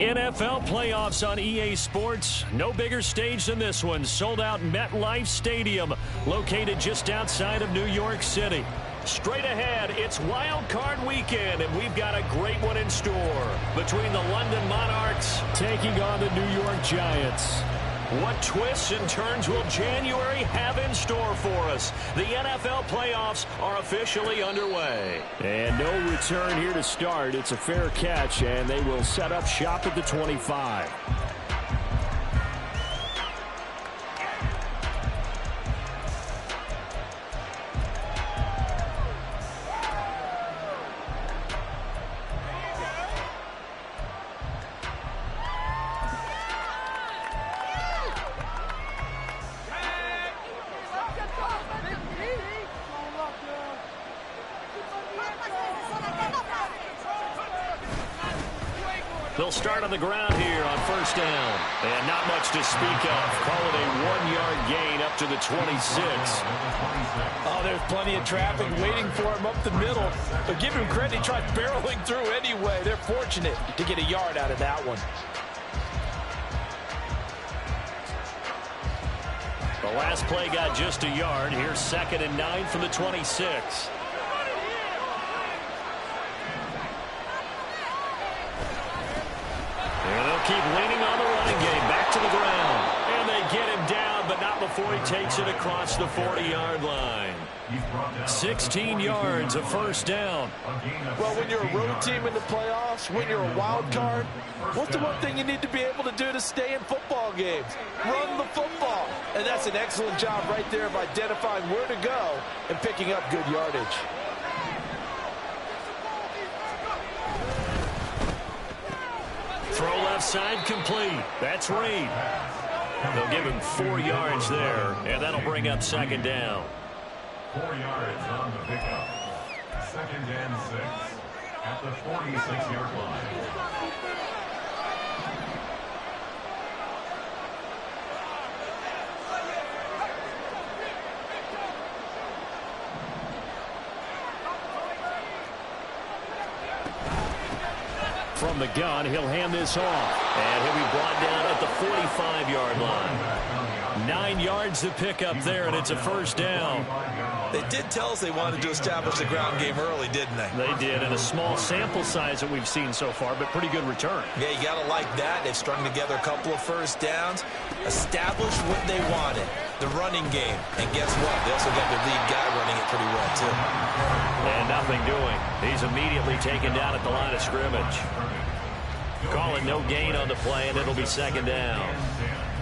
NFL playoffs on EA Sports. No bigger stage than this one. Sold out MetLife Stadium, located just outside of New York City. Straight ahead, it's Wild Card Weekend, and we've got a great one in store between the London Monarchs taking on the New York Giants. What twists and turns will January have in store for us? The NFL playoffs are officially underway. And no return here to start. It's a fair catch, and they will set up shop at the 25. They'll start on the ground here on first down. And not much to speak of. Call it a 1-yard gain up to the 26. Oh, there's plenty of traffic waiting for him up the middle. But give him credit, he tried barreling through anyway. They're fortunate to get a yard out of that one. The last play got just a yard. Here's 2nd and 9 from the 26. And they'll keep leaning on the running game. Back to the ground. And they get him down, but not before he takes it across the 40-yard line. 16 yards, a first down. Well, when you're a road team in the playoffs, when you're a wild card, what's the one thing you need to be able to do to stay in football games? Run the football. And that's an excellent job right there of identifying where to go and picking up good yardage. Throw left side complete. That's Reed. They'll give him 4 yards there, and that'll bring up 2nd down. 4 yards on the pickup. 2nd and 6 at the 46-yard line. From the gun, he'll hand this off. And he'll be brought down at the 45-yard line. 9 yards to pick up there, and it's a first down. They did tell us they wanted to establish the ground game early, didn't they? They did, and a small sample size that we've seen so far, but pretty good return. Yeah, you got to like that. They've strung together a couple of first downs, established what they wanted, the running game. And guess what? They also got their lead guy running it pretty well, too. And nothing doing. He's immediately taken down at the line of scrimmage. Calling no gain on the play, and it'll be 2nd down.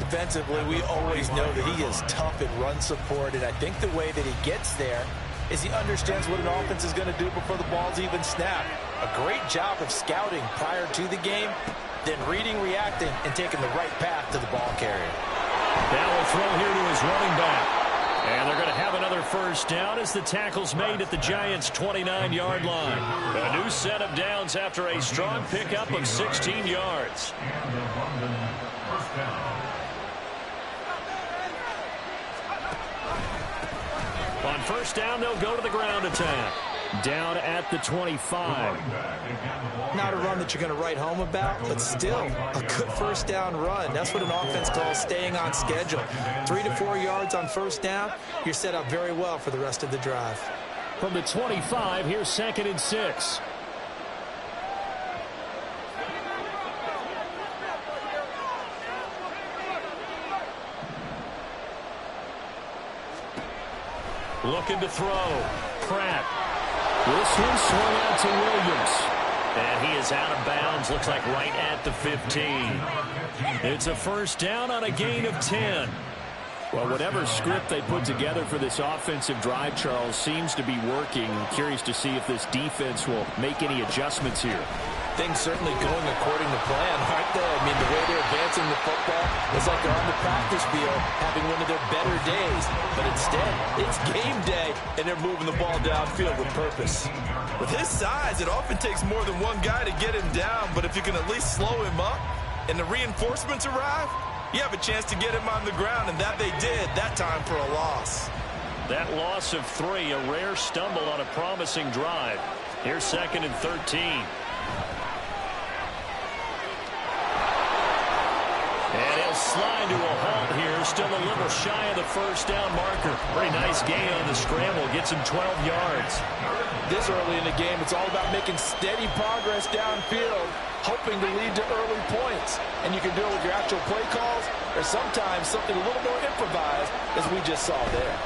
Defensively, we always know that he is tough in run support, and I think the way that he gets there is he understands what an offense is going to do before the ball's even snapped. A great job of scouting prior to the game, then reading, reacting, and taking the right path to the ball carrier. Now we'll throw here to his running back. And they're going to have another first down as the tackle's made at the Giants' 29-yard line. A new set of downs after a strong pickup of 16 yards. On first down, they'll go to the ground attack. Down at the 25. Not a run that you're going to write home about, but still a good first down run. That's what an offense calls staying on schedule. 3 to 4 yards on first down, you're set up very well for the rest of the drive. From the 25, here's 2nd and 6. Looking to throw. Pratt. This one swung out to Williams. And he is out of bounds. Looks like right at the 15. It's a first down on a gain of 10. Well, whatever script they put together for this offensive drive, Charles, seems to be working. I'm curious to see if this defense will make any adjustments here. Things certainly going according to plan, aren't they? I mean, the way they're advancing the football, it's like they're on the practice field having one of their better days. But instead, it's game day, and they're moving the ball downfield with purpose. With his size, it often takes more than one guy to get him down, but if you can at least slow him up and the reinforcements arrive, you have a chance to get him on the ground, and that they did that time for a loss. That loss of 3, a rare stumble on a promising drive. Here's 2nd and 13. slide to a halt here. Still a little shy of the first down marker. Pretty nice gain on the scramble. Gets him 12 yards. This early in the game, it's all about making steady progress downfield, hoping to lead to early points. And you can do it with your actual play calls, or sometimes something a little more improvised, as we just saw there.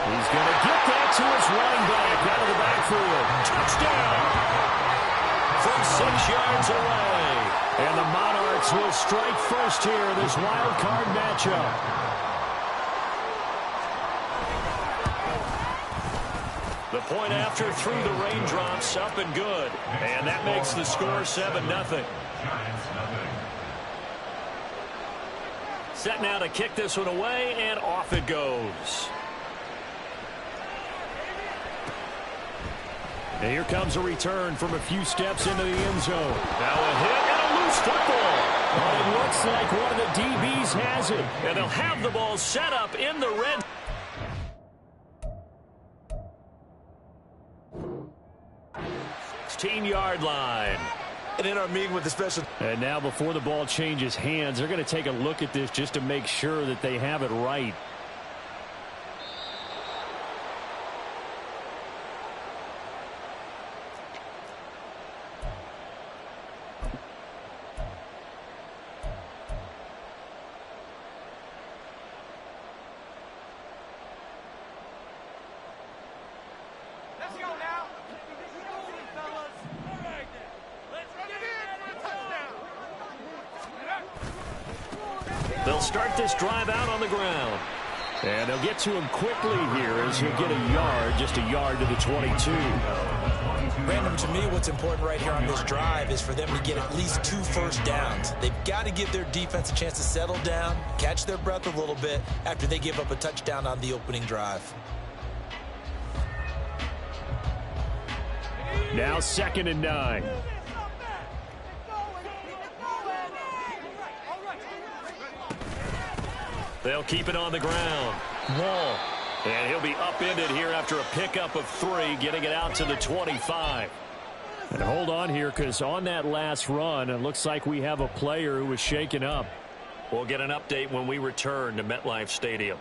He's going to get that to his running back out of the backfield. Touchdown! From 6 yards away. And the Monarchs will strike first here in this wild card matchup. The point after through the raindrops, up and good. And that makes the score 7-0. Set now to kick this one away, and off it goes. And here comes a return from a few steps into the end zone. Now a hit and a loose football. But it looks like one of the DBs has it. And they'll have the ball set up in the red. 16-yard line. And in our meeting with the special. And now before the ball changes hands, they're going to take a look at this just to make sure that they have it right. They'll start this drive out on the ground. And they'll get to him quickly here as he'll get a yard, just a yard to the 22. Random, to me, what's important right here on this drive is for them to get at least 2 first downs. They've got to give their defense a chance to settle down, catch their breath a little bit after they give up a touchdown on the opening drive. Now 2nd and 9. They'll keep it on the ground. Wall. And he'll be upended here after a pickup of 3, getting it out to the 25. And hold on here, because on that last run, it looks like we have a player who was shaken up. We'll get an update when we return to MetLife Stadium.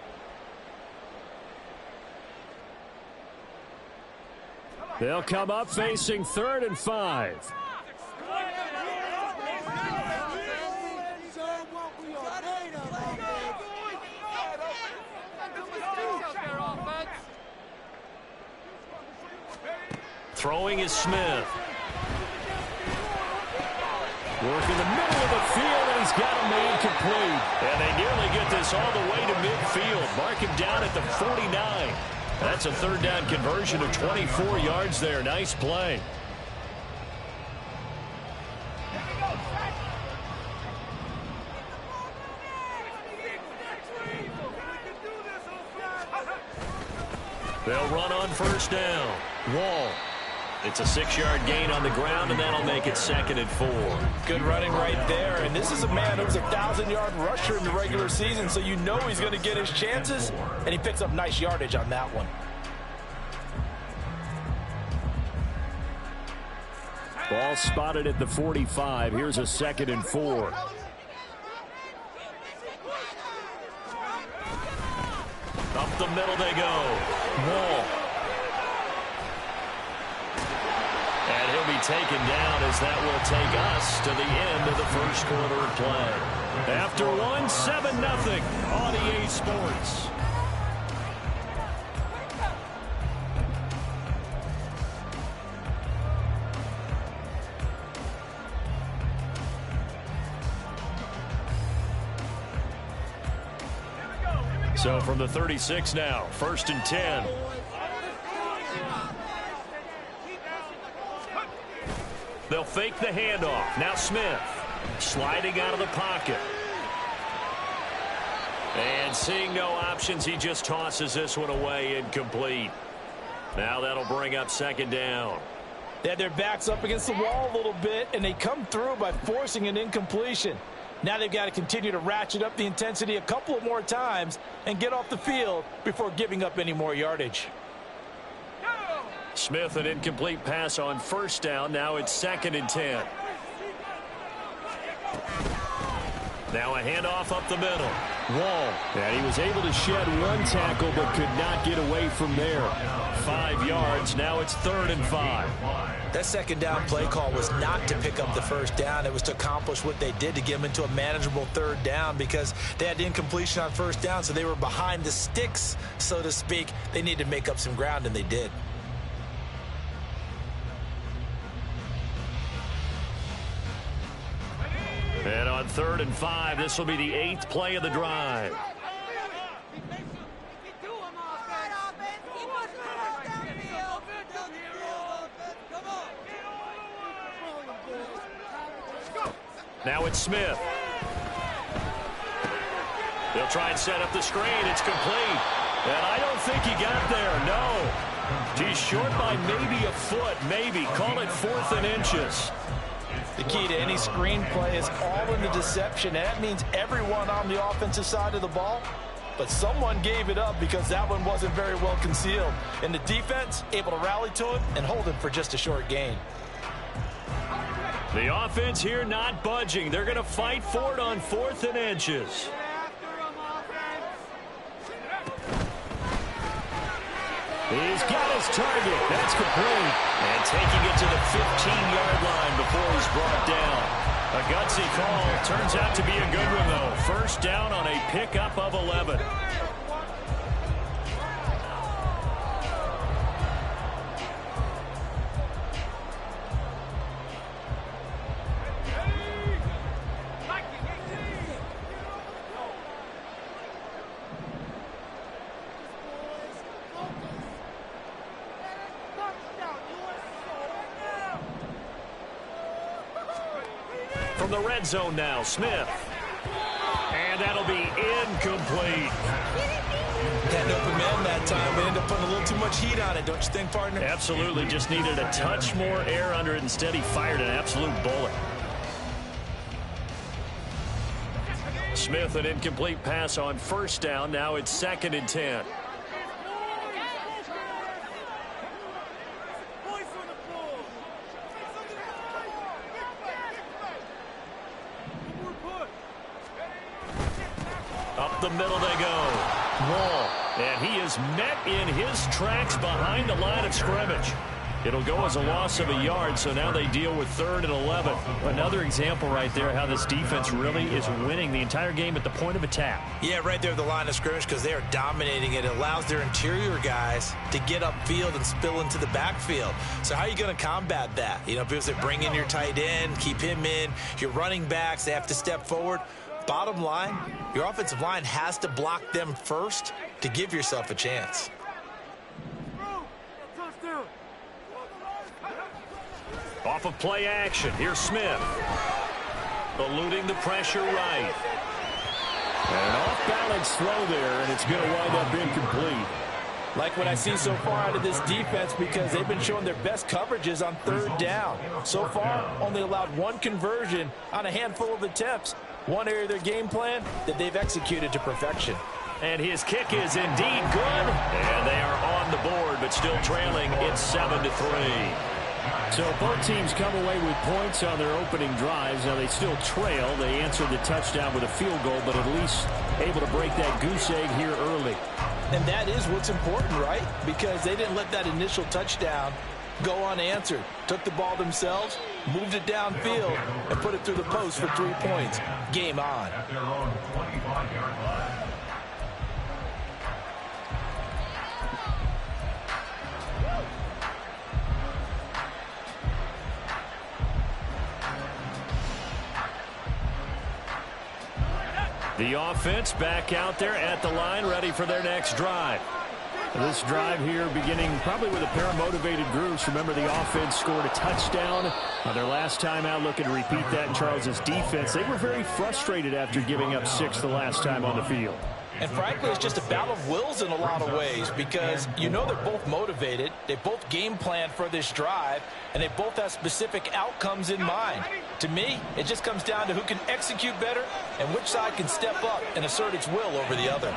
They'll come up facing 3rd and 5. Throwing is Smith. Work in the middle of the field, and he's got a man complete. And they nearly get this all the way to midfield. Mark him down at the 49. That's a 3rd down conversion of 24 yards there. Nice play. They'll run on 1st down. Wall. It's a 6-yard gain on the ground, and that'll make it 2nd and 4. Good running right there. And this is a man who was a 1,000-yard rusher in the regular season, so you know he's going to get his chances, and he picks up nice yardage on that one. Ball spotted at the 45. Here's a 2nd and 4. Up the middle they go. Wall. And he'll be taken down as that will take us to the end of the first quarter of play. After 7-0 on EA Sports. So from the 36 now, 1st and 10. They'll fake the handoff. Now Smith sliding out of the pocket. And seeing no options, he just tosses this one away incomplete. Now that'll bring up 2nd down. They had their backs up against the wall a little bit, and they come through by forcing an incompletion. Now they've got to continue to ratchet up the intensity a couple of more times and get off the field before giving up any more yardage. Smith, an incomplete pass on 1st down. Now it's 2nd and 10. Now a handoff up the middle. Wall. And he was able to shed one tackle but could not get away from there. 5 yards. Now it's 3rd and 5. That second down play call was not to pick up the first down. It was to accomplish what they did, to get them into a manageable 3rd down, because they had incompletion on first down, so they were behind the sticks, so to speak. They needed to make up some ground, and they did. And on 3rd and 5, this will be the 8th play of the drive. Now it's Smith. They'll try and set up the screen. It's complete. And I don't think he got there. No. He's short by maybe a foot. Maybe. Call it 4th and inches. The key to any screen play is all in the deception. And that means everyone on the offensive side of the ball. But someone gave it up because that one wasn't very well concealed. And the defense able to rally to it and hold him for just a short gain. The offense here not budging. They're going to fight for it on 4th and inches. He's got his target. That's complete. And taking it to the 15-yard line before he's brought down. A gutsy call. Turns out to be a good one, though. 1st down on a pickup of 11. From the red zone now, Smith. And that'll be incomplete. Had an open man that time, but ended up putting a little too much heat on it, don't you think, partner? Absolutely. Just needed a touch more air under it. Instead, he fired an absolute bullet. Smith, an incomplete pass on 1st down. Now it's 2nd and 10. Up the middle they go. Wall. And he is met in his tracks behind the line of scrimmage. It'll go as a loss of a yard, so now they deal with 3rd and 11. Another example right there how this defense really is winning the entire game at the point of attack. Yeah, right there at the line of scrimmage, because they are dominating it. It allows their interior guys to get upfield and spill into the backfield. So how are you going to combat that? You know, because they bring in your tight end, keep him in. Your running backs, they have to step forward. Bottom line, your offensive line has to block them first to give yourself a chance. Off of play action, here's Smith. Eluding the pressure right. And an off-balance throw there, and it's going to wind up incomplete. Like what I see so far out of this defense, because they've been showing their best coverages on 3rd down. So far, only allowed 1 conversion on a handful of attempts. One area of their game plan that they've executed to perfection. And his kick is indeed good. And they are on the board, but still trailing. It's 7-3. So both teams come away with points on their opening drives. Now they still trail. They answered the touchdown with a field goal, but at least able to break that goose egg here early. And that is what's important, right? Because they didn't let that initial touchdown go unanswered. Took the ball themselves, moved it downfield, and put it through the post for 3 points. Game on. At their own 25-yard line. The offense back out there at the line, ready for their next drive. This drive here beginning probably with a pair of motivated groups. Remember, the offense scored a touchdown on their last time out. Looking to repeat that in Charles's defense. They were very frustrated after giving up 6 the last time on the field. And frankly, it's just a battle of wills in a lot of ways, because you know they're both motivated. They both game plan for this drive, and they both have specific outcomes in mind. To me, it just comes down to who can execute better and which side can step up and assert its will over the other.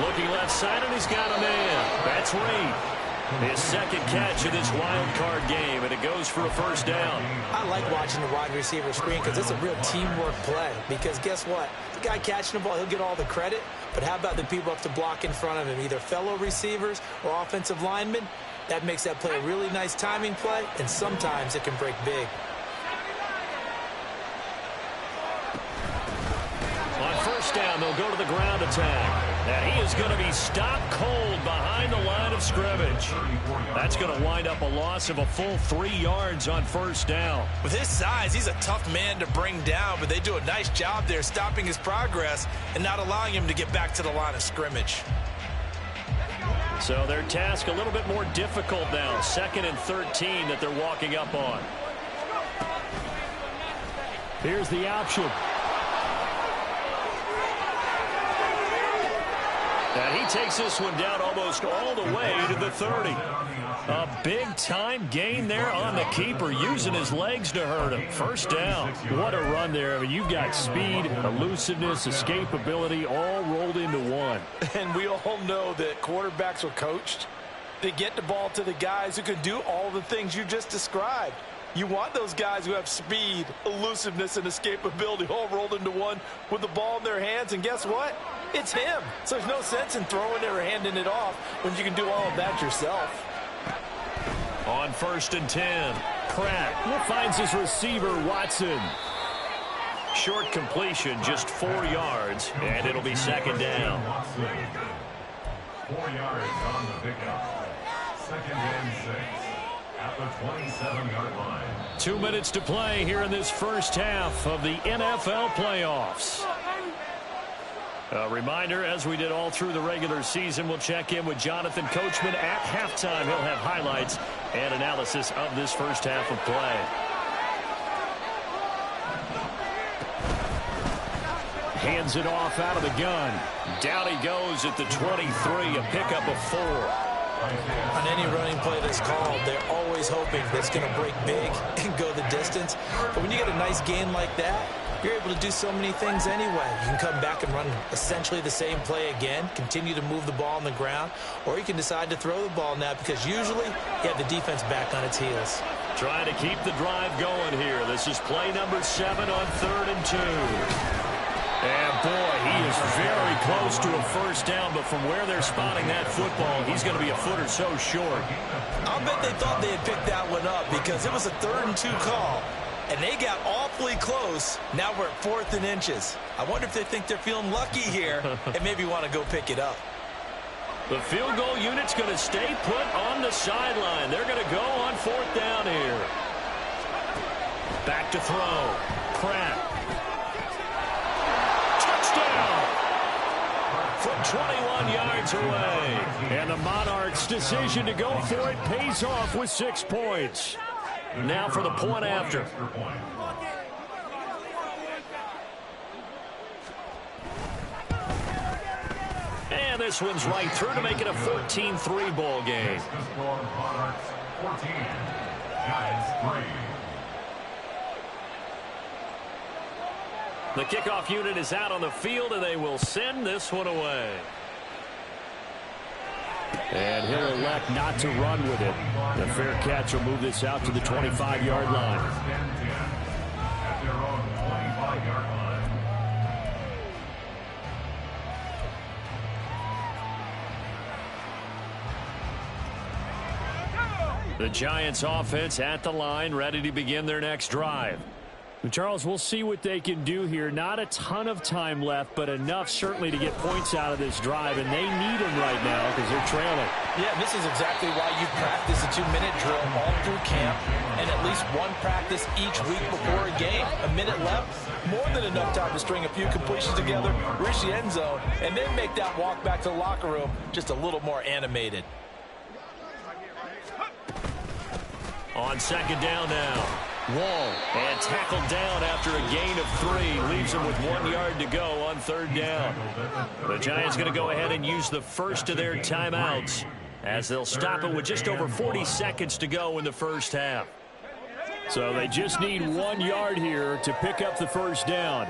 Looking left side, and he's got a man. That's Reed. His second catch of this wild card game, and it goes for a first down. I like watching the wide receiver screen because it's a real teamwork play. Because guess what? The guy catching the ball, he'll get all the credit. But how about the people up to block in front of him, either fellow receivers or offensive linemen? That makes that play a really nice timing play, and sometimes it can break big. On first down, they'll go to the ground attack. And he is going to be stopped cold behind the line of scrimmage. That's going to wind up a loss of a full 3 yards on first down. With his size, he's a tough man to bring down, but they do a nice job there stopping his progress and not allowing him to get back to the line of scrimmage. So their task a little bit more difficult now. 2nd and 13 that they're walking up on. Here's the option. And he takes this one down almost all the way to the 30. A big-time gain there on the keeper, using his legs to hurt him. First down. What a run there. I mean, you've got speed, elusiveness, escapability, all rolled into one. And we all know that quarterbacks are coached to get the ball to the guys who can do all the things you just described. You want those guys who have speed, elusiveness, and escapability all rolled into one with the ball in their hands. And guess what? It's him. So there's no sense in throwing it or handing it off when you can do all of that yourself. On 1st and 10, Pratt finds his receiver, Watson. Short completion, just 4 yards, and it'll be 2nd down. 4 yards on the pickup. 2nd and 6 at the 27-yard line. 2 minutes to play here in this first half of the NFL playoffs. A reminder, as we did all through the regular season, we'll check in with Jonathan Coachman at halftime. He'll have highlights and analysis of this first half of play. Hands it off out of the gun. Down he goes at the 23, a pickup of 4. On any running play that's called, they're always hoping that it's going to break big and go the distance. But when you get a nice gain like that, you're able to do so many things anyway. You can come back and run essentially the same play again, continue to move the ball on the ground, or you can decide to throw the ball now because usually you have the defense back on its heels. Trying to keep the drive going here. This is play number 7 on 3rd and 2. And boy, he is very close to a first down, but from where they're spotting that football, he's going to be a foot or so short. I'll bet they thought they had picked that one up because it was a 3rd and 2 call. And they got awfully close. Now we're at 4th and inches. I wonder if they think they're feeling lucky here and maybe want to go pick it up. The field goal unit's going to stay put on the sideline. They're going to go on 4th down here. Back to throw. Pratt. Touchdown! From 21 yards away. And the Monarchs' decision to go for it pays off with 6 points. Now for the point after. And this one's right through to make it a 14-3 ball game. Monarchs 14, Giants 3. The kickoff unit is out on the field, and they will send this one away. And he'll elect not to run with it. The fair catch will move this out to the 25-yard line. At their own 25-yard line. The Giants offense at the line, ready to begin their next drive. Charles, we'll see what they can do here. Not a ton of time left, but enough certainly to get points out of this drive, and they need them right now because they're trailing. Yeah, this is exactly why you practice a 2-minute drill all through camp and at least one practice each week before a game. A minute left, more than enough time to string a few completions together, reach the end zone, and then make that walk back to the locker room just a little more animated. On 2nd down now. Wall, and tackled down after a gain of 3. Leaves him with 1 yard to go on 3rd down. The Giants going to go ahead and use the first of their timeouts as they'll stop it with just over 40 seconds to go in the first half. So they just need 1 yard here to pick up the first down.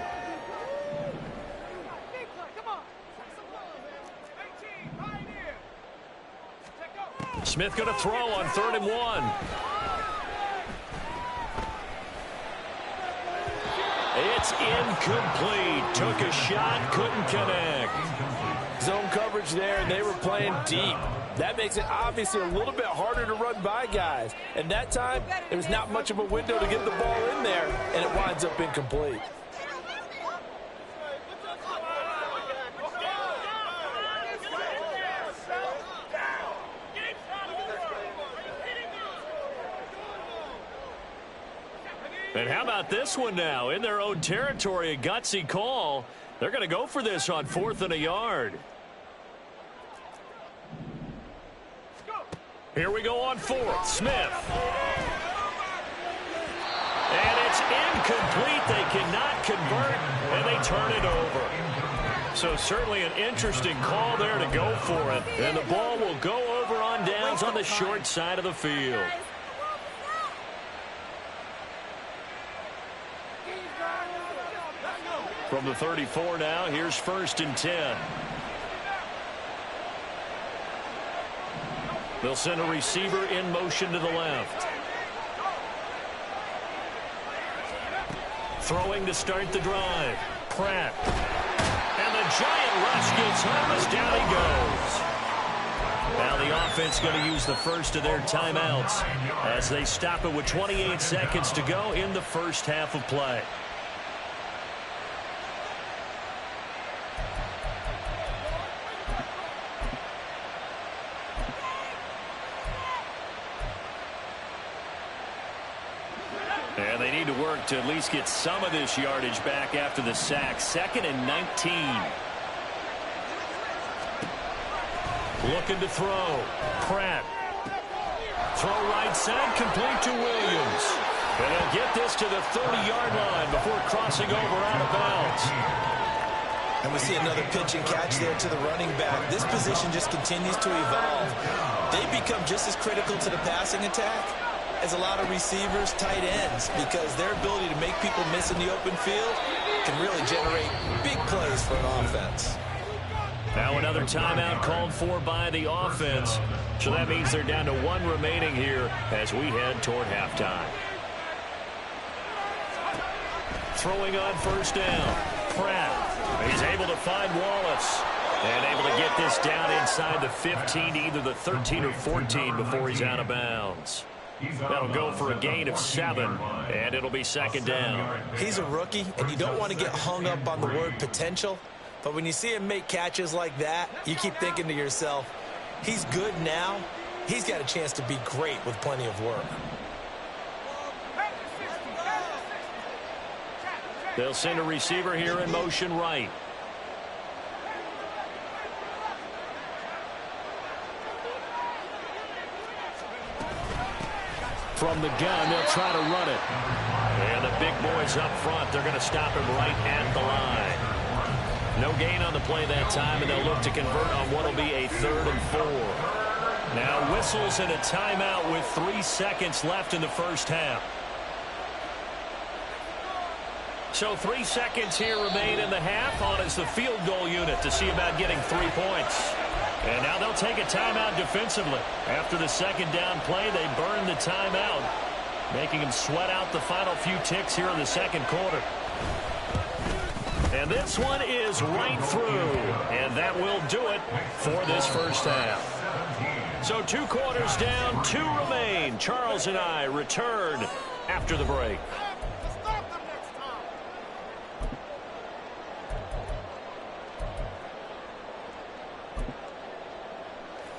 Smith going to throw on 3rd and 1. It's incomplete. Took a shot, couldn't connect. Zone coverage there, and they were playing deep. That makes it obviously a little bit harder to run by guys. And that time, there was not much of a window to get the ball in there, and it winds up incomplete. And how about this one now? In their own territory, a gutsy call. They're going to go for this on 4th and a yard. Here we go on 4th. Smith. And it's incomplete. They cannot convert, and they turn it over. So certainly an interesting call there to go for it. And the ball will go over on downs on the short side of the field. From the 34 now, here's 1st and 10. They'll send a receiver in motion to the left. Throwing to start the drive. Pratt. And the giant rush gets home as down he goes. Now the offense going to use the first of their timeouts as they stop it with 28 seconds to go in the first half of play. And they need to work to at least get some of this yardage back after the sack. 2nd and 19. Looking to throw. Pratt. Throw right side, complete to Williams. And he'll get this to the 30-yard line before crossing over out of bounds. And we see another pitch and catch there to the running back. This position just continues to evolve. They become just as critical to the passing attack as a lot of receivers, tight ends, because their ability to make people miss in the open field can really generate big plays for an offense. Now another timeout called for by the offense. So that means they're down to 1 remaining here as we head toward halftime. Throwing on 1st down. Pratt. He's able to find Wallace. And able to get this down inside the 15, either the 13 or 14 before he's out of bounds. That'll go for a gain of 7, and it'll be 2nd down. He's a rookie, and you don't want to get hung up on the word potential. But when you see him make catches like that, you keep thinking to yourself, he's good now. He's got a chance to be great with plenty of work. They'll send a receiver here in motion right. From the gun, they'll try to run it. And the big boys up front, they're going to stop him right at the line. No gain on the play that time, and they'll look to convert on what will be a 3rd and 4. Now whistles and a timeout with 3 seconds left in the first half. So 3 seconds here remain in the half on as the field goal unit to see about getting 3 points. And now they'll take a timeout defensively. After the 2nd down play, they burn the timeout, making them sweat out the final few ticks here in the 2nd quarter. And this one is right through, and that will do it for this first half. So 2 quarters down, 2 remain. Charles and I return after the break.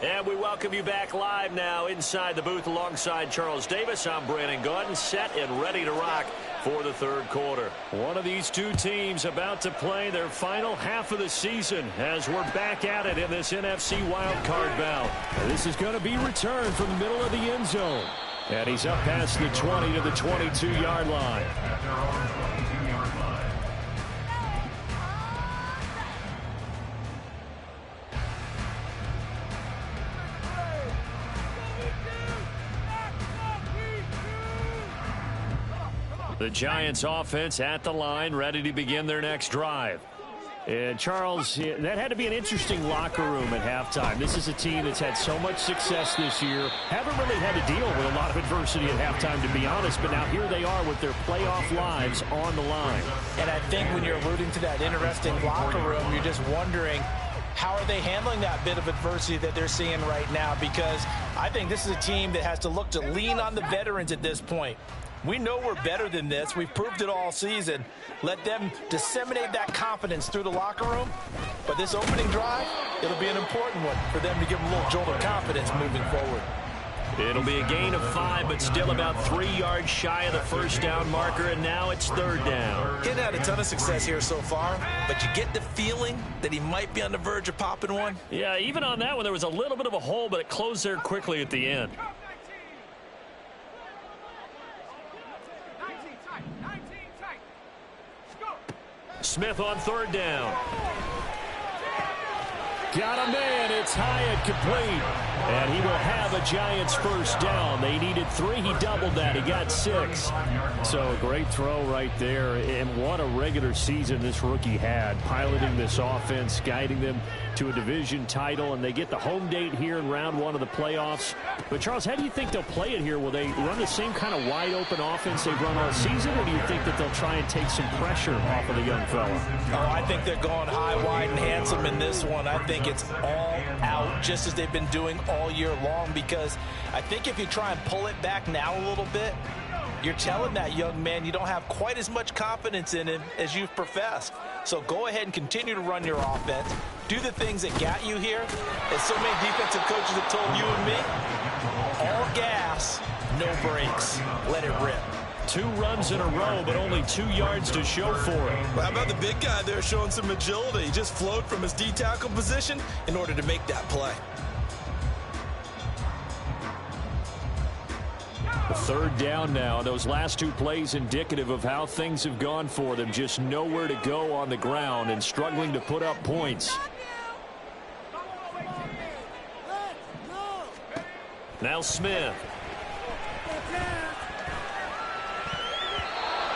And we welcome you back live now inside the booth alongside Charles Davis. I'm Brandon Gaudin, set and ready to rock for the 3rd quarter. One of these 2 teams about to play their final half of the season as we're back at it in this NFC wildcard bout. This is going to be returned from the middle of the end zone. And he's up past the 20 to the 22-yard line. The Giants offense at the line, ready to begin their next drive. And, Charles, that had to be an interesting locker room at halftime. This is a team that's had so much success this year. Haven't really had to deal with a lot of adversity at halftime, to be honest. But now here they are with their playoff lives on the line. And I think when you're alluding to that interesting locker room, you're just wondering, how are they handling that bit of adversity that they're seeing right now? Because I think this is a team that has to look to lean on the veterans at this point. We know we're better than this. We've proved it all season. Let them disseminate that confidence through the locker room. But this opening drive, it'll be an important one for them to give them a little jolt of confidence moving forward. It'll be a gain of 5, but still about 3 yards shy of the first down marker, and now it's third down. He hadn't had a ton of success here so far, but you get the feeling that he might be on the verge of popping one. Yeah, even on that one, there was a little bit of a hole, but it closed there quickly at the end. Smith on third down. Got a man. It's high and complete. And he will have a Giants first down. They needed 3. He doubled that. He got 6. So a great throw right there. And what a regular season this rookie had. Piloting this offense, guiding them to a division title. And they get the home date here in round 1 of the playoffs. But, Charles, how do you think they'll play it here? Will they run the same kind of wide-open offense they've run all season? Or do you think that they'll try and take some pressure off of the young fella? Oh, I think they're going high, wide, and handsome in this one. I think it's all out, just as they've been doing all year long, because I think if you try and pull it back now a little bit, you're telling that young man you don't have quite as much confidence in him as you've professed. So go ahead and continue to run your offense. Do the things that got you here. As so many defensive coaches have told you and me, all gas, no brakes. Let it rip. 2 runs in a row, but only 2 yards to show for it. Well, how about the big guy there showing some agility? He just flowed from his D-tackle position in order to make that play. Third down now. Those last 2 plays indicative of how things have gone for them. Just nowhere to go on the ground and struggling to put up points. Now Smith.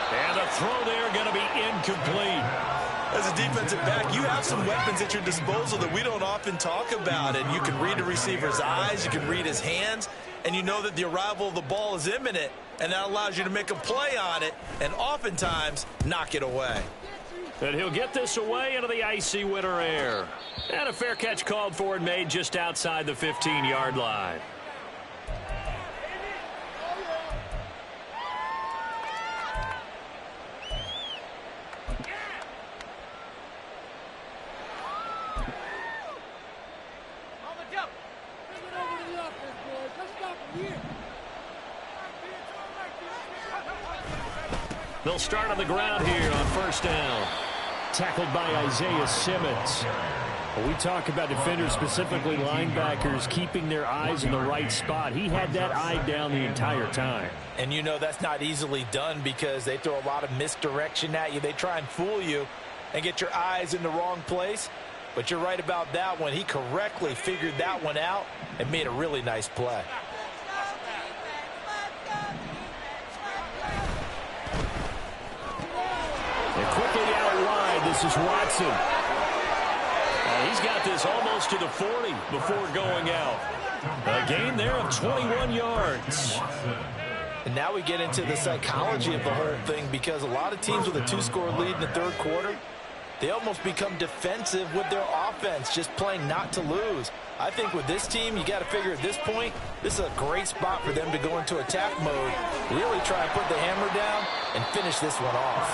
And the throw there going to be incomplete. As a defensive back, you have some weapons at your disposal that we don't often talk about. And you can read the receiver's eyes, you can read his hands, and you know that the arrival of the ball is imminent, and that allows you to make a play on it and oftentimes knock it away. And he'll get this away into the icy winter air. And a fair catch called for and made just outside the 15-yard line. They'll start on the ground here on first down. Tackled by Isaiah Simmons. When we talk about defenders, specifically linebackers, keeping their eyes in the right spot, he had that eye down the entire time. And you know that's not easily done because they throw a lot of misdirection at you. They try and fool you and get your eyes in the wrong place. But you're right about that one. He correctly figured that one out and made a really nice play. And quickly out wide, this is Watson. He's got this almost to the 40 before going out. A gain there of 21 yards. And now we get into the psychology of the whole thing, because a lot of teams with a 2-score lead in the third quarter, they almost become defensive with their offense, just playing not to lose. I think with this team, you got to figure at this point, this is a great spot for them to go into attack mode, really try and put the hammer down and finish this one off.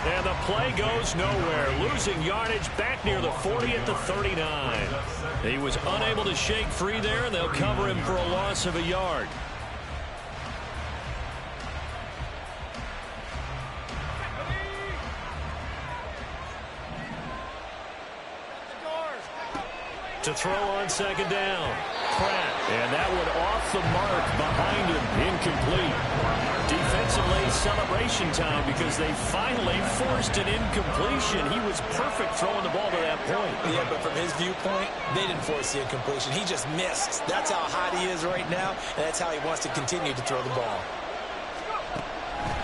And the play goes nowhere, losing yardage back near the 40 at the 39. He was unable to shake free there, and they'll cover him for a loss of a yard. To throw on second down. Pratt. And that one off the mark behind him. Incomplete. Defensively, celebration time because they finally forced an incompletion. He was perfect throwing the ball to that point. Yeah, but from his viewpoint, they didn't force the incompletion. He just missed. That's how hot he is right now, and that's how he wants to continue to throw the ball.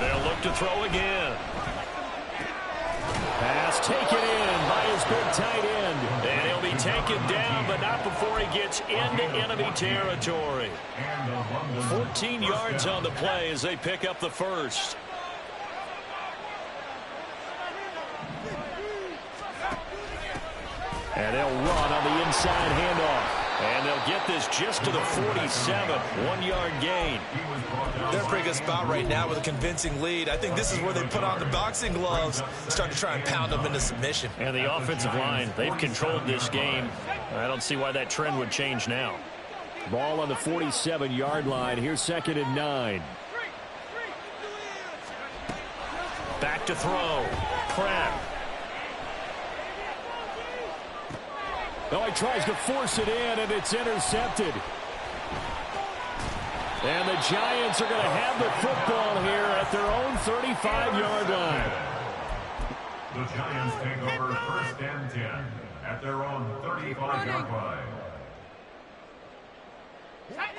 They'll look to throw again. Pass taken in by his big tight end. And he'll be taken down, but not before he gets into enemy territory. 14 yards on the play as they pick up the first. And they'll run on the inside handoff. And they'll get this just to the 47, 1-yard gain. They're in a pretty good spot right now with a convincing lead. I think this is where they put on the boxing gloves, start to try and pound them into submission. And the offensive line, they've controlled this game. I don't see why that trend would change now. Ball on the 47-yard line. Here's 2nd and 9. Back to throw. Pratt. Oh, he tries to force it in, and it's intercepted. And the Giants are going to have the football here at their own 35-yard line. The Giants take over 1st and 10 at their own 35-yard line.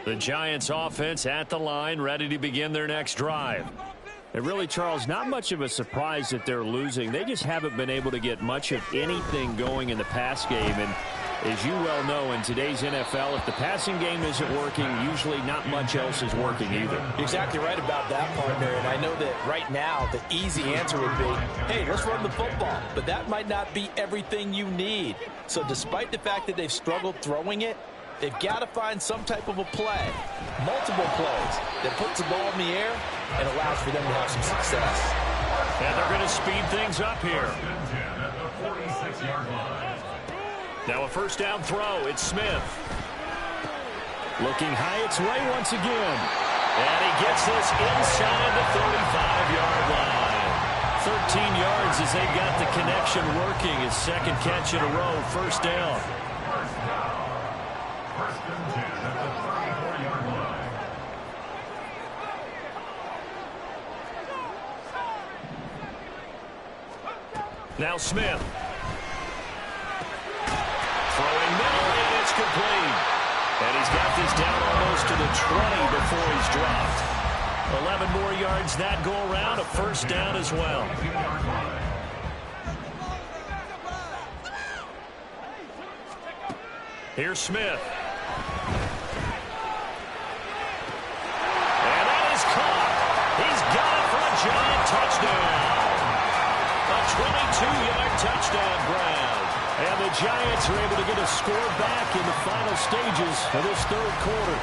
The Giants offense at the line, ready to begin their next drive. And really, Charles, not much of a surprise that they're losing. They just haven't been able to get much of anything going in the pass game. And as you well know, in today's NFL, if the passing game isn't working, usually not much else is working either. You're exactly right about that, partner. And I know that right now the easy answer would be, hey, let's run the football. But that might not be everything you need. So despite the fact that they've struggled throwing it, they've got to find some type of a play, multiple plays, that puts the ball in the air and allows for them to have some success. And they're going to speed things up here. Now a 1st down throw. It's Smith. Looking high its way once again. And he gets this inside the 35-yard line. 13 yards as they've got the connection working. His 2nd catch in a row. 1st down. Now Smith. Throwing middle, and it's complete. And he's got this down almost to the 20 before he's dropped. 11 more yards that go around, a 1st down as well. Here's Smith. And that is caught. He's got it for a giant touchdown. A 22-yard touchdown grab. And the Giants are able to get a score back in the final stages of this 3rd quarter.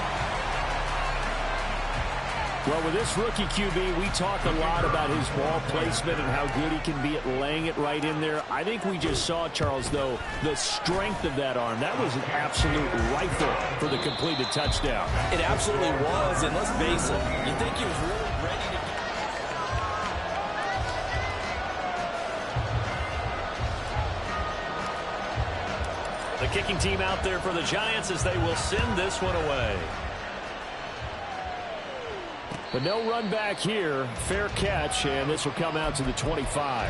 Well, with this rookie QB, we talk a lot about his ball placement and how good he can be at laying it right in there. I think we just saw, Charles, though, the strength of that arm. That was an absolute rifle for the completed touchdown. It absolutely was, and let's face it, you think he was really ready to... The kicking team out there for the Giants as they will send this one away. But no run back here. Fair catch, and this will come out to the 25.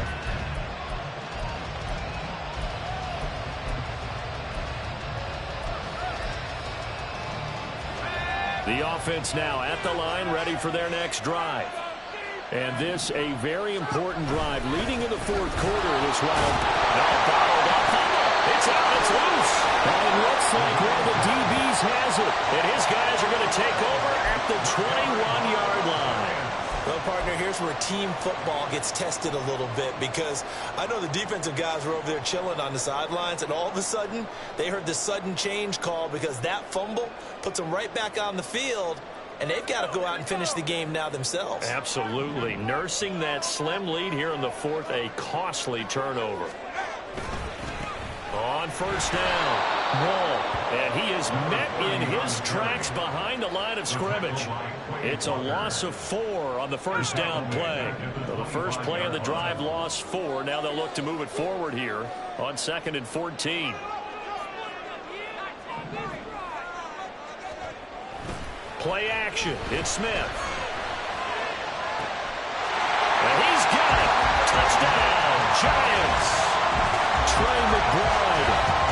The offense now at the line, ready for their next drive. And this a very important drive leading in the 4th quarter of this round. Now bottled up. It's out. It's loose. And it looks like one of the DBs has it. And his guys are going to take over at the 21-yard line. Well, partner, here's where team football gets tested a little bit, because I know the defensive guys were over there chilling on the sidelines, and all of a sudden they heard the sudden change call because that fumble puts them right back on the field, and they've got to go out and finish the game now themselves. Absolutely. Nursing that slim lead here in the 4th, a costly turnover. On 1st down, Wall, and he is met in his tracks behind the line of scrimmage. It's a loss of 4 on the 1st down play. So the first play of the drive lost 4. Now they'll look to move it forward here on 2nd and 14. Play action. It's Smith. And he's got it. Touchdown, Giants. Trey McBride,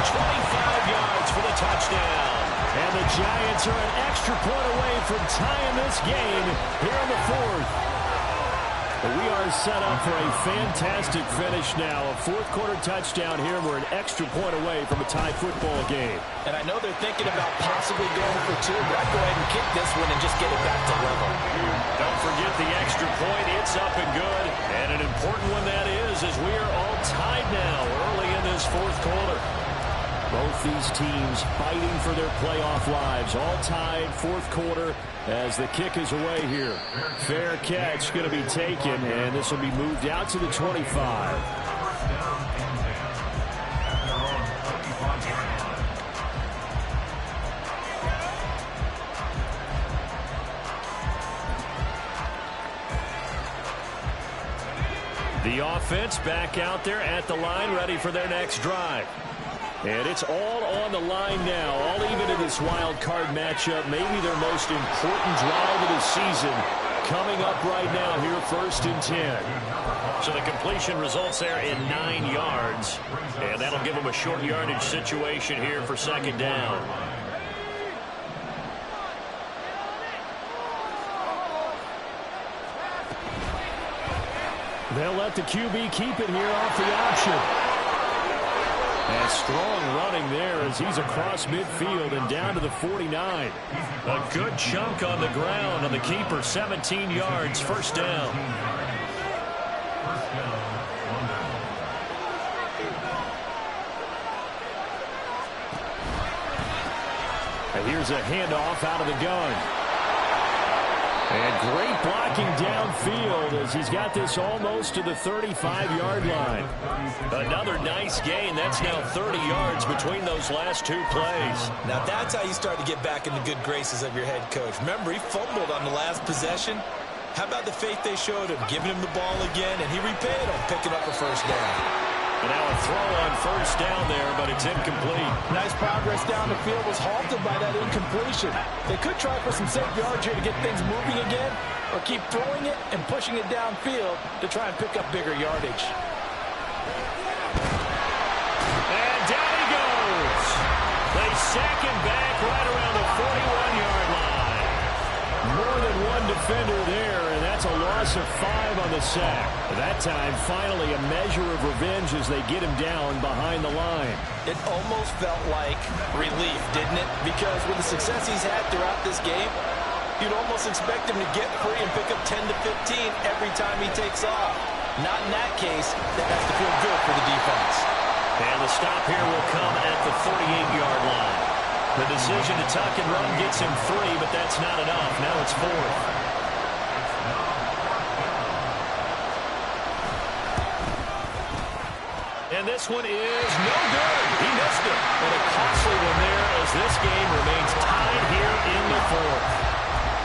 25 yards for the touchdown. And the Giants are an extra point away from tying this game here in the 4th. But we are set up for a fantastic finish now. A fourth-quarter touchdown here. We're an extra point away from a tie football game. And I know they're thinking about possibly going for two, but I'd go ahead and kick this one and just get it back to level. Don't forget the extra point. It's up and good. And an important one that is, as we are all tied now early in this fourth quarter. Both these teams fighting for their playoff lives. All tied, fourth quarter, as the kick is away here. Fair catch going to be taken, and this will be moved out to the 25. The offense back out there at the line, ready for their next drive. And it's all on the line now, all even in this wild card matchup. Maybe their most important drive of the season coming up right now here, 1st and 10. So the completion results there in 9 yards. And that'll give them a short yardage situation here for 2nd down. They'll let the QB keep it here off the option. And strong running there as he's across midfield and down to the 49. A good chunk on the ground on the keeper. 17 yards, 1st down. And here's a handoff out of the gun. And great blocking downfield as he's got this almost to the 35-yard line. Another nice gain. That's now 30 yards between those last 2 plays. Now that's how you start to get back in the good graces of your head coach. Remember, he fumbled on the last possession. How about the faith they showed him, giving him the ball again, and he repaid him, picking up a 1st down. And now a throw on 1st down there, but it's incomplete. Nice progress down the field, was halted by that incompletion. They could try for some safe yards here to get things moving again, or keep throwing it and pushing it downfield to try and pick up bigger yardage. And down he goes. They sack him back right around the 41-yard line. More than one defender there, and that's a loss of 5 on the sack. That time, finally, a measure of revenge as they get him down behind the line. It almost felt like relief, didn't it? Because with the success he's had throughout this game, you'd almost expect him to get free and pick up 10 to 15 every time he takes off. Not in that case. That has to feel good for the defense. And the stop here will come at the 38-yard line. The decision to tuck and run gets him 3, but that's not enough. Now it's 4th. And this one is no good. He missed it. And a costly one there as this game remains tied here in the 4th.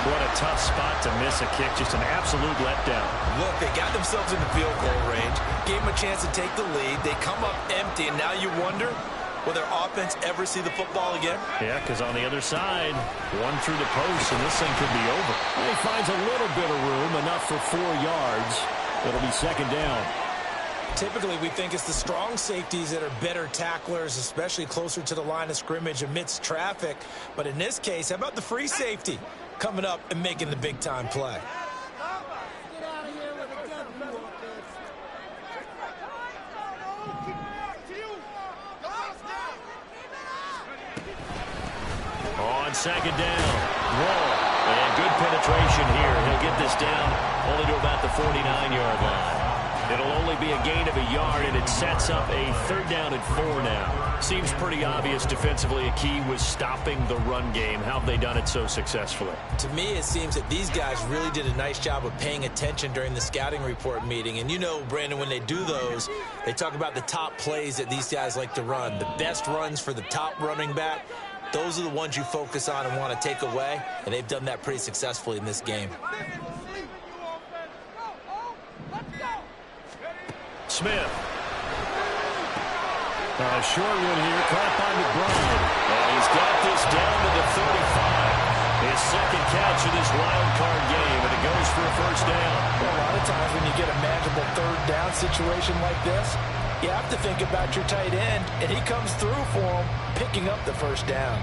What a tough spot to miss a kick. Just an absolute letdown. Look, they got themselves in the field goal range. Gave them a chance to take the lead. They come up empty, and now you wonder, will their offense ever see the football again? Yeah, because on the other side, one through the post, and this thing could be over. And he finds a little bit of room, enough for 4 yards. It'll be 2nd down. Typically, we think it's the strong safeties that are better tacklers, especially closer to the line of scrimmage amidst traffic. But in this case, how about the free safety coming up and making the big-time play? On 2nd down, Wall. And good penetration here. He'll get this down only to about the 49-yard line. It'll only be a gain of a yard, and it sets up a 3rd down and 4 now. Seems pretty obvious defensively a key was stopping the run game. How have they done it so successfully? To me, it seems that these guys really did a nice job of paying attention during the scouting report meeting. And you know, Brandon, when they do those, they talk about the top plays that these guys like to run. The best runs for the top running back. Those are the ones you focus on and want to take away. And they've done that pretty successfully in this game. Smith. A short one here, caught by McBride. And he's got this down to the 35. His 2nd catch in this wild card game, and it goes for a 1st down. Well, a lot of times when you get a manageable 3rd down situation like this, you have to think about your tight end, and he comes through for him, picking up the 1st down.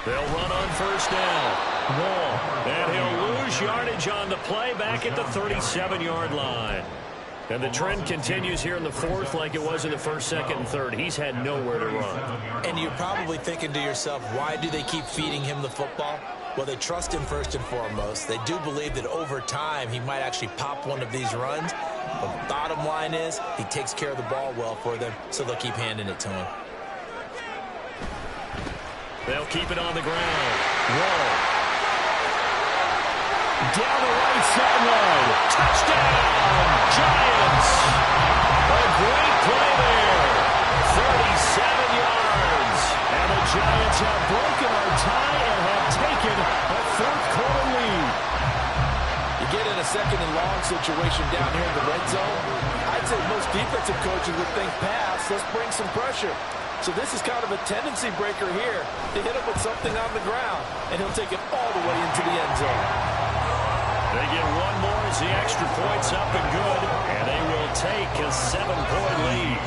They'll run on first down. Wall. And he'll lose yardage on the play back at the 37-yard line. And the trend continues here in the fourth like it was in the first, second, and third. He's had nowhere to run. And you're probably thinking to yourself, why do they keep feeding him the football? Well, they trust him first and foremost. They do believe that over time he might actually pop one of these runs. But the bottom line is he takes care of the ball well for them, so they'll keep handing it to him. They'll keep it on the ground. Wall. Down the right sideline. Touchdown, Giants. A great play there. 37 yards. And the Giants have broken our tie and have taken a fourth-quarter lead. You get in a second and long situation down here in the red zone, I'd say most defensive coaches would think pass, let's bring some pressure. So this is kind of a tendency breaker here to hit him with something on the ground, and he'll take it all the way into the end zone. They get one more as the extra point's up and good, and they will take a 7-point lead.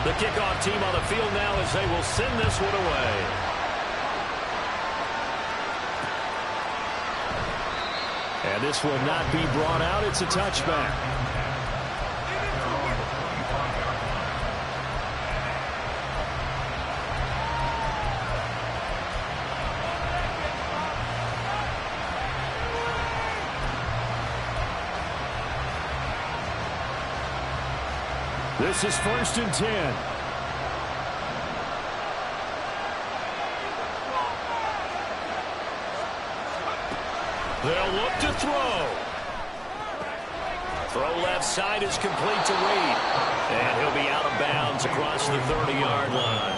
The kickoff team on the field now as they will send this one away. And this will not be brought out. It's a touchback. This is 1st and 10. They'll look to throw. Throw left side is complete to Reed. And he'll be out of bounds across the 30-yard line.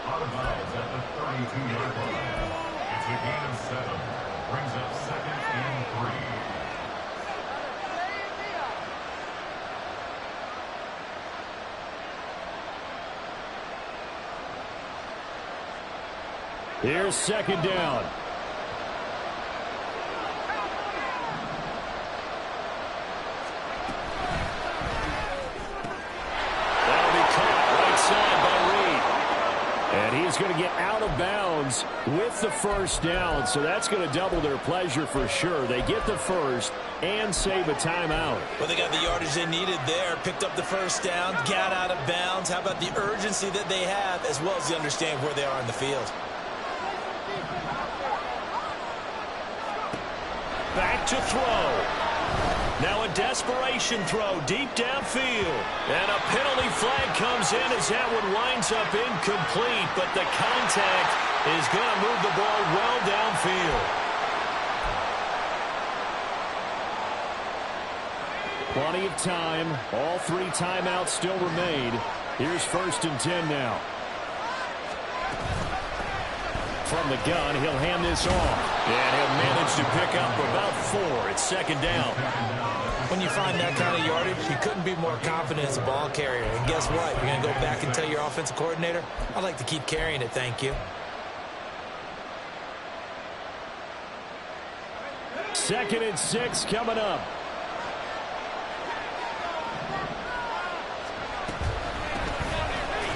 Out of bounds at the 32-yard line. It's a gain of 7. Brings up 2nd and 3. Here's 2nd down. That'll be caught right side by Reed. And he's going to get out of bounds with the first down, so that's going to double their pleasure for sure. They get the first and save a timeout. Well, they got the yardage they needed there, picked up the first down, got out of bounds. How about the urgency that they have, as well as the understanding where they are in the field? Back to throw. Now a desperation throw deep downfield. And a penalty flag comes in as that one winds up incomplete. But the contact is going to move the ball well downfield. Plenty of time. All 3 timeouts still remain. Here's 1st and 10 now. From the gun, he'll hand this off. And he'll manage to pick up about 4. It's 2nd down. When you find that kind of yardage, you couldn't be more confident as a ball carrier. And guess what? You're going to go back and tell your offensive coordinator, I'd like to keep carrying it, thank you. 2nd and 6 coming up.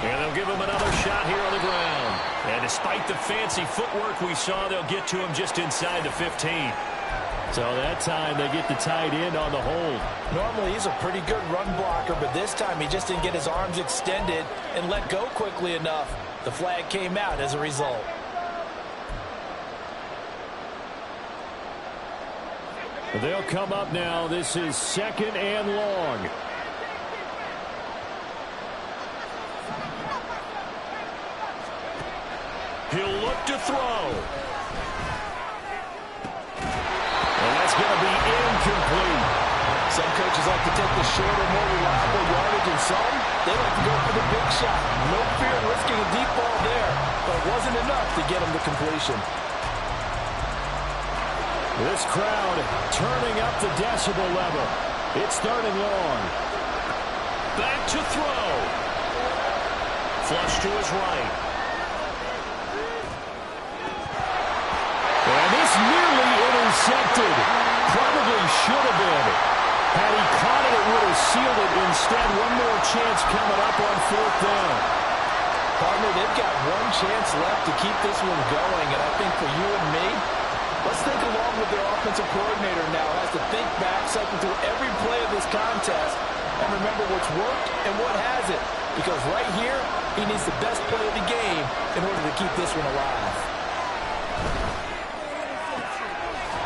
And they'll give him another shot here on the ground. And despite the fancy footwork we saw, they'll get to him just inside the 15. So that time they get the tight end on the hold. Normally he's a pretty good run blocker, but this time he just didn't get his arms extended and let go quickly enough. The flag came out as a result. They'll come up now. This is 2nd and long. He'll look to throw. And that's going to be incomplete. Some coaches like to take the shorter, more reliable yardage, and some, they like to go for the big shot. No fear of risking a deep ball there, but it wasn't enough to get him to completion. This crowd turning up the decibel level. It's 3rd and long. Back to throw. Flush to his right. And this nearly intercepted. Probably should have been. Had he caught it, it would have sealed it. Instead, one more chance coming up on 4th down. Partner, they've got one chance left to keep this one going, and I think for you and me, let's think along with their offensive coordinator now has to think back, cycle through every play of this contest, and remember what's worked and what hasn't. Because right here, he needs the best play of the game in order to keep this one alive.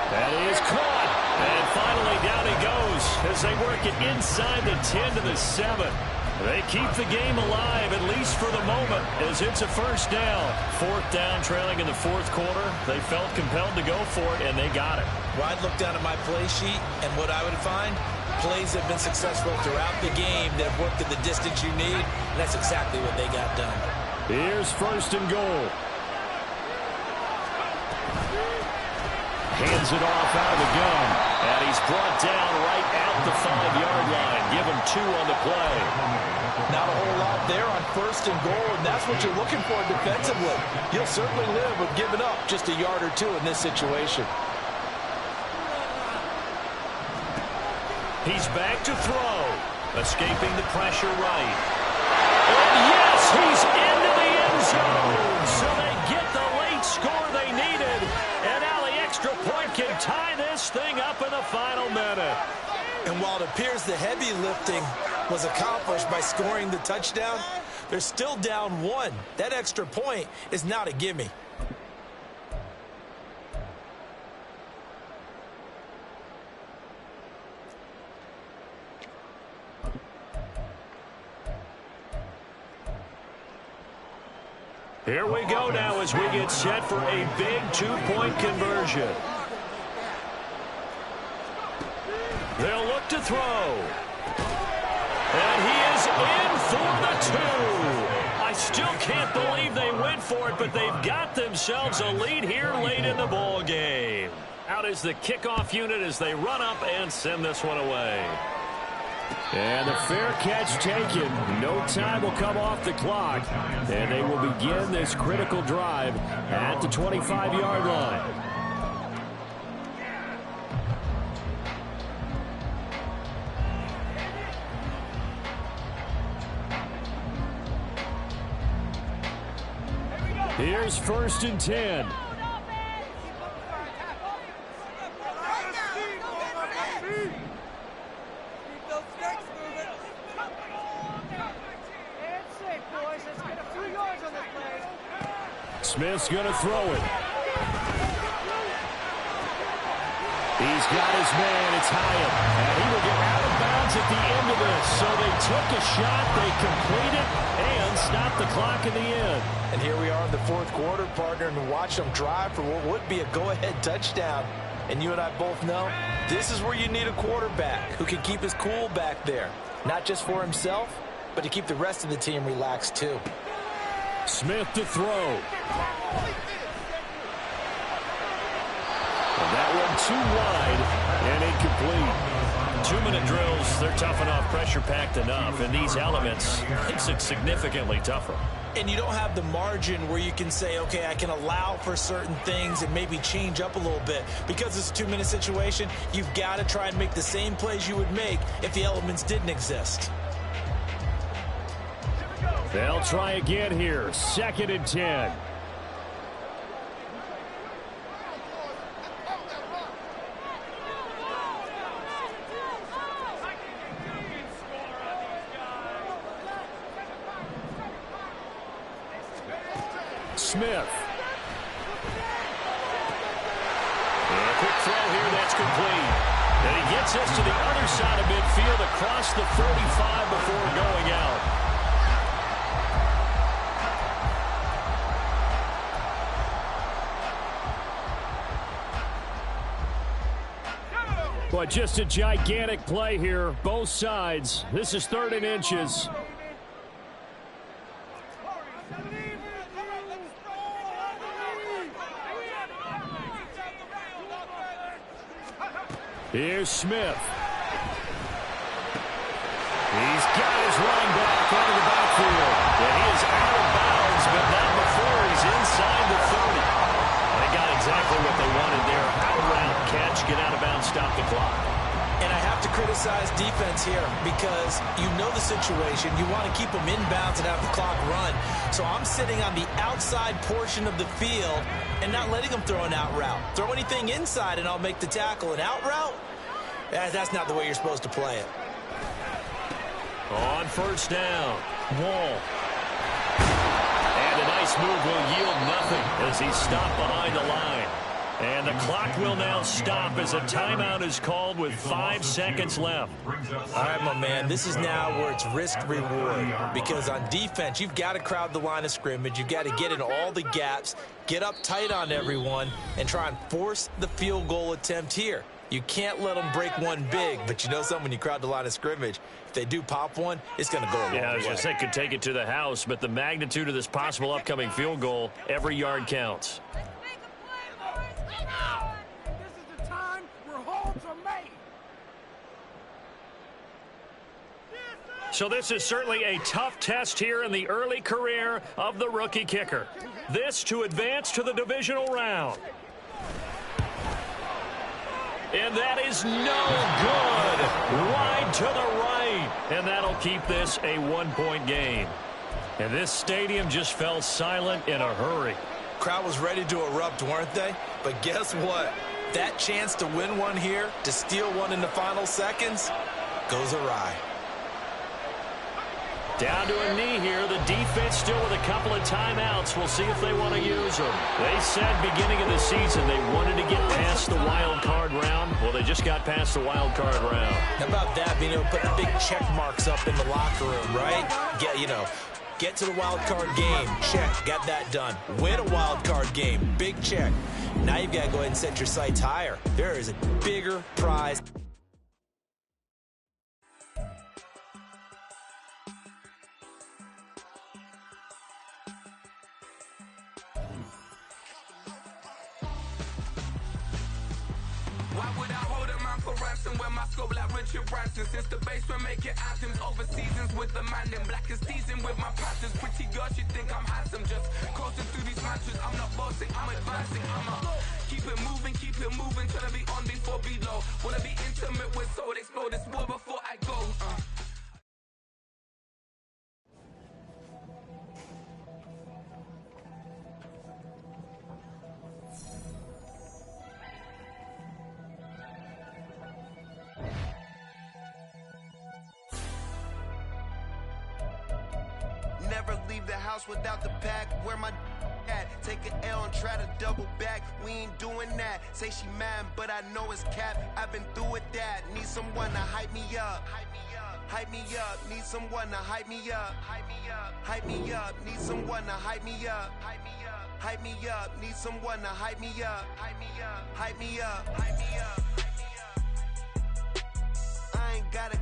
That is caught. And finally down he goes as they work it inside the 10 to the 7. They keep the game alive, at least for the moment, as it's a 1st down. 4th down, trailing in the 4th quarter. They felt compelled to go for it, and they got it. Well, I'd look down at my play sheet, and what I would find, plays have been successful throughout the game that have worked at the distance you need, and that's exactly what they got done. Here's 1st and goal. Hands it off out of the gun, and he's brought down right at the 5-yard line. Give him 2 on the play. Not a whole lot there on 1st and goal, and that's what you're looking for defensively. You'll certainly live with giving up just a yard or 2 in this situation. He's back to throw, escaping the pressure right. And yes, he's into the end zone, so they get the late score they needed. And now the extra point can tie this thing up in the final minute. And while it appears the heavy lifting was accomplished by scoring the touchdown, they're still down 1. That extra point is not a gimme. Here we go now as we get set for a big 2-point conversion. They'll look to throw. And he is in for the 2. I still can't believe they went for it, but they've got themselves a lead here late in the ball game. Out is the kickoff unit as they run up and send this one away. And the fair catch taken. No time will come off the clock. And they will begin this critical drive at the 25-yard line. Here's 1st and 10. Smith's going to throw it. He's got his man. It's Hyatt. And he will get out of bounds at the end of this. So they took a shot, they complete it, and stop the clock in the end. And here we are in the 4th quarter, partner, and watch them drive for what would be a go-ahead touchdown. And you and I both know this is where you need a quarterback who can keep his cool back there. Not just for himself, but to keep the rest of the team relaxed too. Smith to throw. And that one too wide and incomplete. 2-minute drills, they're tough enough, pressure-packed enough, and these elements makes it significantly tougher. And you don't have the margin where you can say, okay, I can allow for certain things and maybe change up a little bit. Because it's a 2-minute situation, you've got to try and make the same plays you would make if the elements didn't exist. They'll try again here. 2nd and 10. Smith. And a quick throw here, that's complete. And he gets us to the other side of midfield across the 35 before going out. But just a gigantic play here, both sides. This is 3rd and inches. Here's Smith. He's got his running back out of the backfield. And he is out inside the 30. They got exactly what they wanted there. Out route catch, get out of bounds, stop the clock. And I have to criticize defense here because you know the situation. You want to keep them inbounds and have the clock run. So I'm sitting on the outside portion of the field and not letting them throw an out route. Throw anything inside and I'll make the tackle. An out route? That's not the way you're supposed to play it. On first down, Wall. And a nice move will yield nothing as he's stopped behind the line. And the clock will now stop as a timeout is called with 5 seconds left. All right, my man, this is now where it's risk-reward because on defense, you've got to crowd the line of scrimmage. You've got to get in all the gaps, get up tight on everyone, and try and force the field goal attempt here. You can't let them break one big, but you know something, when you crowd the line of scrimmage, if they do pop one, it's going to go a long way. Yeah, I was going to say could take it to the house, but the magnitude of this possible upcoming field goal, every yard counts. This is the time where holds are made. So this is certainly a tough test here in the early career of the rookie kicker. This to advance to the divisional round. And that is no good. Wide to the right. And that'll keep this a one-point game. And this stadium just fell silent in a hurry. Crowd was ready to erupt, weren't they? But guess what? That chance to win one here, to steal one in the final seconds, goes awry. Down to a knee here. The defense still with a couple of timeouts. We'll see if they want to use them. They said beginning of the season they wanted to get past the wild card round. Well, they just got past the wild card round. How about that, being able to put the big check marks up in the locker room, right? Get to the wild card game. Check. Got that done. Win a wild card game. Big check. Now you've got to go ahead and set your sights higher. There is a bigger prize. Why would I hold a man for ransom when my scope like Richard Branson? Since the basement making anthems over seasons with the man in black is teasing with my passions. Pretty girl, she think I'm handsome. Just coasting through these mansions. I'm not bossing, I'm advancing. Keep it moving, trying to be on before below. Wanna be intimate with soul, explore this war before I go. Never leave the house without the pack. Where my at? Take an L and try to double back. We ain't doing that. Say she mad, but I know it's cap. I've been through with that. Need someone to hype me up. Hype me up. Need someone to hype me up. Hype me up. Need someone to hype me up. Hype me up. Need someone to hype me up. Hype me up. I ain't gotta